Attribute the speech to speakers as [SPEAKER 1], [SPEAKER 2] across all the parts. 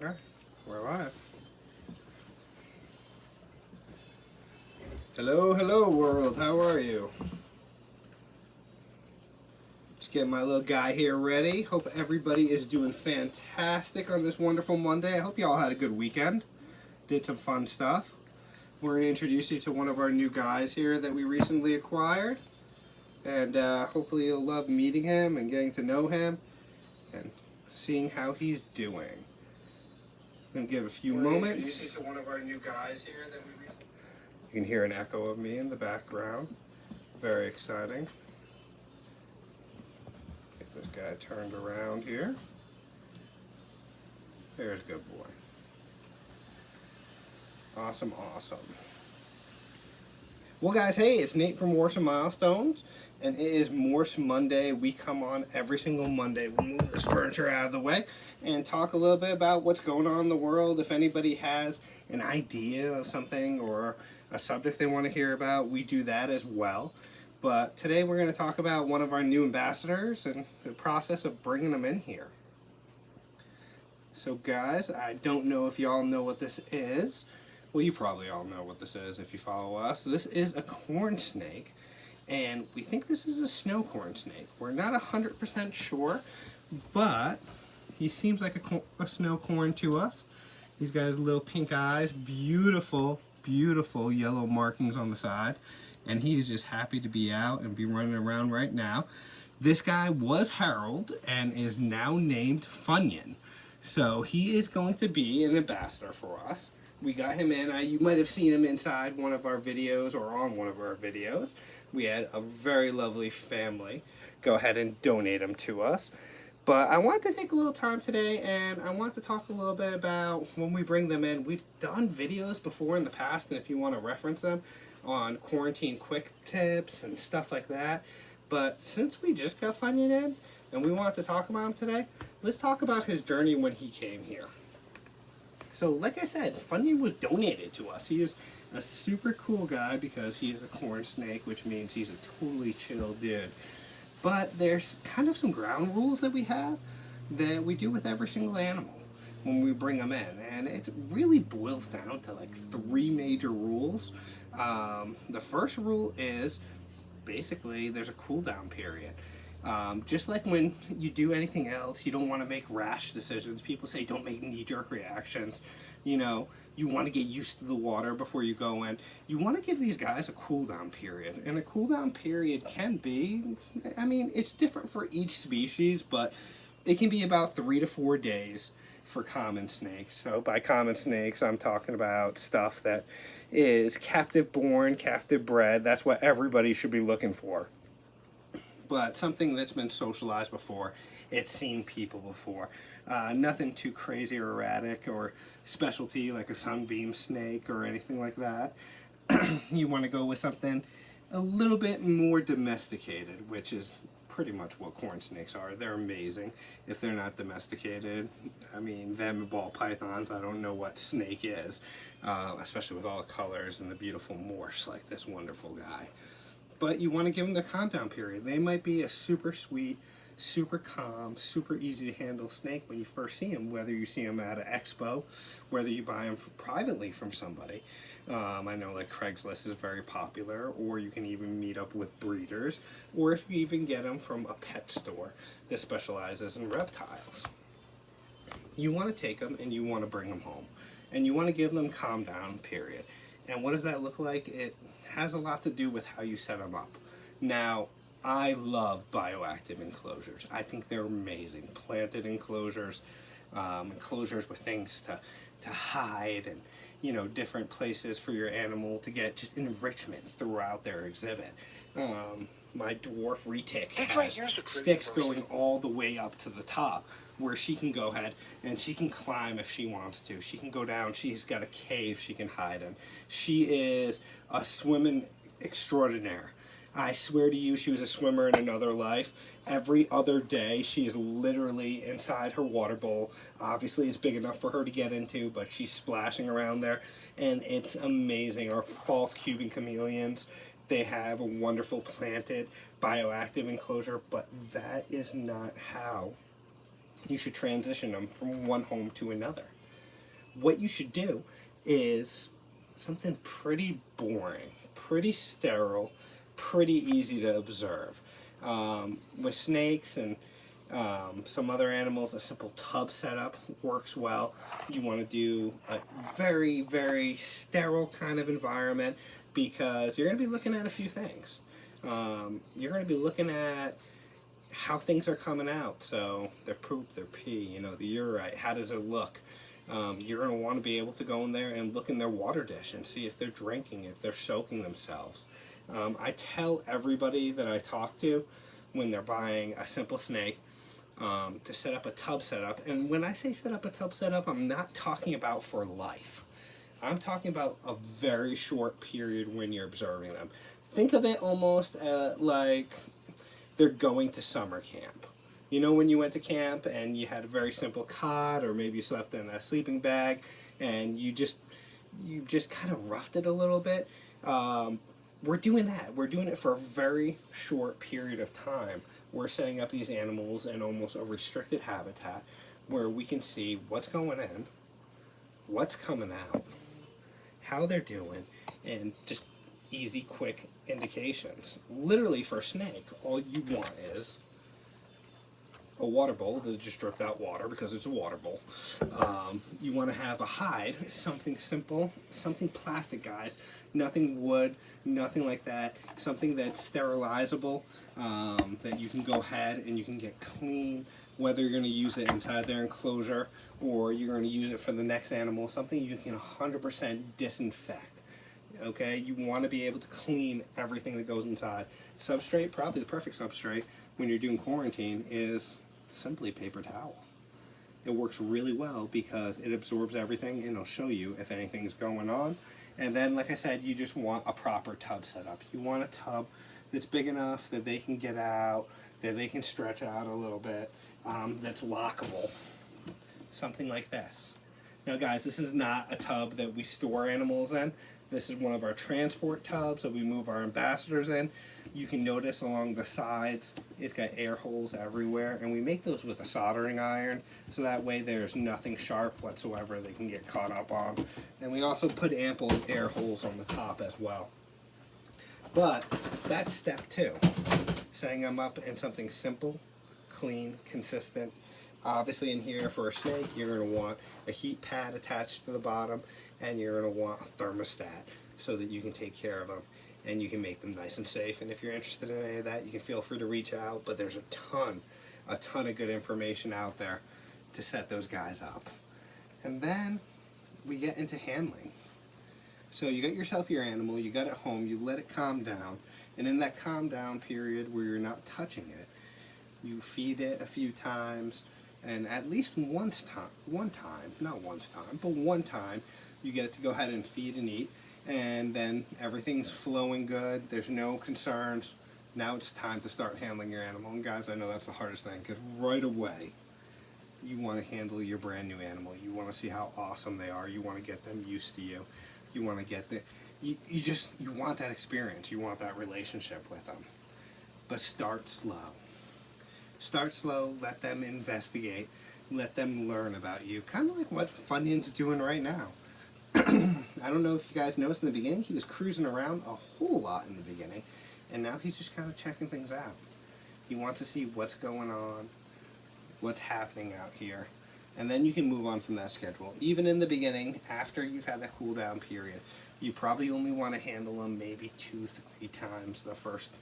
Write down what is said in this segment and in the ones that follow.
[SPEAKER 1] Okay, we're live. Hello, hello world, how are you? Just getting my little guy here ready. Hope everybody is doing fantastic on this wonderful Monday. I hope you all had a good weekend. Did some fun stuff. We're going to introduce you to one of our new guys here that we recently acquired. And hopefully you'll love meeting him and getting to know him and seeing how he's doing. I'm going to give a few moments. Introduce you to one of our new guys here that we recently... You can hear an echo of me in the background. Very exciting. Get this guy turned around here. There's a good boy. Awesome, awesome. Well guys, hey, it's Nate from Morphs Milestones, and it is Morphs Monday. We come on every single Monday. We'll move this furniture out of the way and talk a little bit about what's going on in the world. If anybody has an idea of something or a subject they want to hear about, we do that as well. But today we're going to talk about one of our new ambassadors and the process of bringing them in here. So guys, I don't know if y'all know what this is. Well, you probably all know what this is if you follow us. This is a corn snake, and we think this is a snow corn snake. We're not 100% sure, but he seems like a snow corn to us. He's got his little pink eyes, beautiful, beautiful yellow markings on the side, and he is just happy to be out and be running around right now. This guy was Harold and is now named Funyun, so he is going to be an ambassador for us. We got him in. You might have seen him inside one of our videos or on one of our videos. We had a very lovely family go ahead and donate him to us. But I wanted to take a little time today, and I want to talk a little bit about when we bring them in. We've done videos before in the past, and if you want to reference them, on quarantine quick tips and stuff like that. But since we just got Funyun in, and we want to talk about him today, let's talk about his journey when he came here. So, like I said, Funyun was donated to us. He is a super cool guy because he is a corn snake, which means he's a totally chill dude. But there's kind of some ground rules that we have that we do with every single animal when we bring them in. And it really boils down to like 3 major rules. The first rule is basically there's a cool down period. Just like when you do anything else, you don't want to make rash decisions. People say don't make knee-jerk reactions. You know, you want to get used to the water before you go in. You want to give these guys a cool down period. And a cool down period can be, I mean, it's different for each species, but it can be about 3 to 4 days for common snakes. So by common snakes, I'm talking about stuff that is captive born, captive bred. That's what everybody should be looking for. But something that's been socialized before, it's seen people before. Nothing too crazy or erratic or specialty like a sunbeam snake or anything like that. You want to go with something a little bit more domesticated, which is pretty much what corn snakes are. They're amazing if they're not domesticated. I mean, them and ball pythons, I don't know what snake is, especially with all the colors and the beautiful morphs like this wonderful guy. But you want to give them the calm down period. They might be a super sweet, super calm, super easy to handle snake when you first see them, whether you see them at an expo, whether you buy them privately from somebody. I know like Craigslist is very popular, or you can even meet up with breeders, or if you even get them from a pet store that specializes in reptiles. You want to take them and you want to bring them home. And you want to give them calm down period. And what does that look like? It has a lot to do with how you set them up. Now, I love bioactive enclosures. I think they're amazing. Planted enclosures, enclosures with things to hide and, you know, different places for your animal to get just enrichment throughout their exhibit. My dwarf retic has sticks going all the way up to the top where she can go ahead and she can climb if she wants to. She can go down. She's got a cave she can hide in. She is a swimming extraordinaire. I swear to you, she was a swimmer in another life. Every other day, she is literally inside her water bowl. Obviously, it's big enough for her to get into, but she's splashing around there, and it's amazing. Our false Cuban chameleons, they have a wonderful planted bioactive enclosure, but that is not how you should transition them from one home to another. what you should do is something pretty boring, pretty sterile, pretty easy to observe. With snakes and some other animals, a simple tub setup works well. You want to do a very, very sterile kind of environment because you're going to be looking at a few things. You're going to be looking at how things are coming out. So their poop, their pee, the urite, how does it look? You're going to want to be able to go in there and look in their water dish and see if they're drinking, if they're soaking themselves. I tell everybody that I talk to when they're buying a simple snake to set up a tub setup. And when I say set up a tub setup, I'm not talking about for life. I'm talking about a very short period when you're observing them. Think of it almost like they're going to summer camp. You know, when you went to camp and you had a very simple cot, or maybe you slept in a sleeping bag and you just kind of roughed it a little bit. We're doing that. We're doing it for a very short period of time. We're setting up these animals in almost a restricted habitat where we can see what's going in, what's coming out, how they're doing, and just easy, quick indications. Literally, for a snake, all you want is a water bowl to just drip out water because it's a water bowl. You want to have a hide, something simple, something plastic, guys. Nothing wood, nothing like that. Something that's sterilizable, that you can go ahead and you can get clean, whether you're going to use it inside their enclosure or you're going to use it for the next animal. Something you can 100% disinfect. Okay, you want to be able to clean everything that goes inside. Substrate, probably the perfect substrate when you're doing quarantine, is simply paper towel. It works really well because it absorbs everything and it'll show you if anything's going on. And then, like I said, you just want a proper tub setup. You want a tub that's big enough that they can get out, that they can stretch out a little bit, that's lockable. Something like this. Now, guys, this is not a tub that we store animals in. This is one of our transport tubs that we move our ambassadors in. You can notice along the sides, it's got air holes everywhere, and we make those with a soldering iron, so that way there's nothing sharp whatsoever they can get caught up on. And we also put ample air holes on the top as well. But that's step 2, setting them up in something simple, clean, consistent. Obviously, in here for a snake, you're going to want a heat pad attached to the bottom, and you're going to want a thermostat so that you can take care of them and you can make them nice and safe. And if you're interested in any of that, you can feel free to reach out. But there's a ton of good information out there to set those guys up. And then we get into handling. So you got yourself your animal, you got it home, you let it calm down, and in that calm down period where you're not touching it, you feed it a few times. And at least one time, you get it to go ahead and feed and eat, and then everything's flowing good, there's no concerns. Now it's time to start handling your animal. And guys, I know that's the hardest thing, because right away, you want to handle your brand new animal. You want to see how awesome they are. You want to get them used to you. You want to get you want that experience. You want that relationship with them. But start slow. Start slow, let them investigate, let them learn about you. Kind of like what Funyun's doing right now. I don't know if you guys noticed in the beginning, he was cruising around a whole lot in the beginning, and now he's just kind of checking things out. He wants to see what's going on, what's happening out here, and then you can move on from that schedule. Even in the beginning, after you've had that cool down period, you probably only want to handle them maybe 2-3 times the first,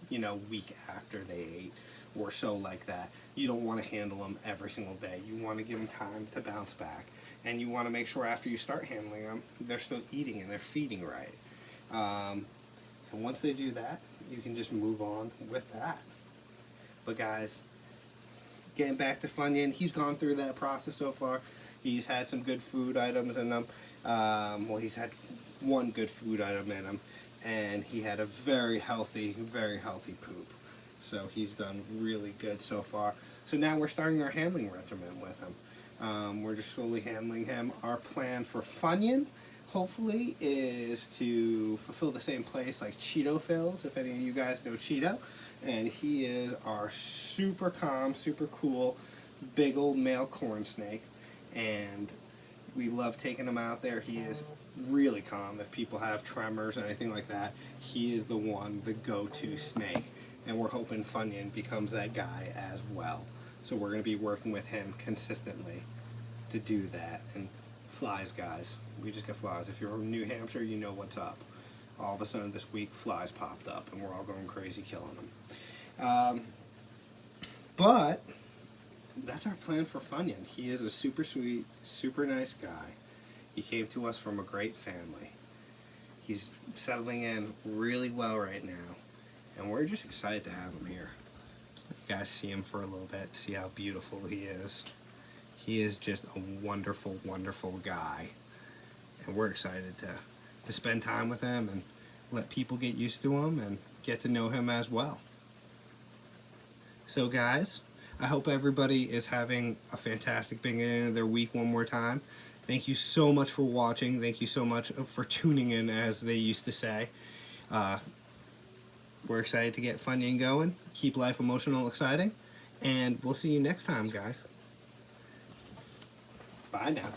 [SPEAKER 1] week after they ate, or so like that. You don't want to handle them every single day. You want to give them time to bounce back, and you want to make sure after you start handling them, they're still eating and they're feeding right. And once they do that, you can just move on with that. But guys, getting back to Funyun, he's gone through that process so far. He's had some good food items in him. He's had one good food item in him, and he had a very healthy poop. So he's done really good so far. So now we're starting our handling regimen with him. We're just slowly handling him. Our plan for Funyun, hopefully, is to fulfill the same place like Cheeto fills, if any of you guys know Cheeto. And he is our super calm, super cool, big old male corn snake. And We love taking him out there. He is really calm. If people have tremors or anything like that, he is the one, the go-to snake. And we're hoping Funyun becomes that guy as well. So we're going to be working with him consistently to do that. And flies, guys. We just got flies. If you're from New Hampshire, you know what's up. All of a sudden this week, flies popped up, and we're all going crazy killing them. But that's our plan for Funyun. He is a super sweet, super nice guy. He came to us from a great family. He's settling in really well right now, and we're just excited to have him here. You guys see him for a little bit, see how beautiful he is. He is just a wonderful, wonderful guy, and we're excited to spend time with him and let people get used to him and get to know him as well. So guys, I hope everybody is having a fantastic beginning of their week one more time. Thank you so much for watching. Thank you so much for tuning in, as they used to say. We're excited to get Funyun going. Keep life emotional exciting. And we'll see you next time, guys. Bye now.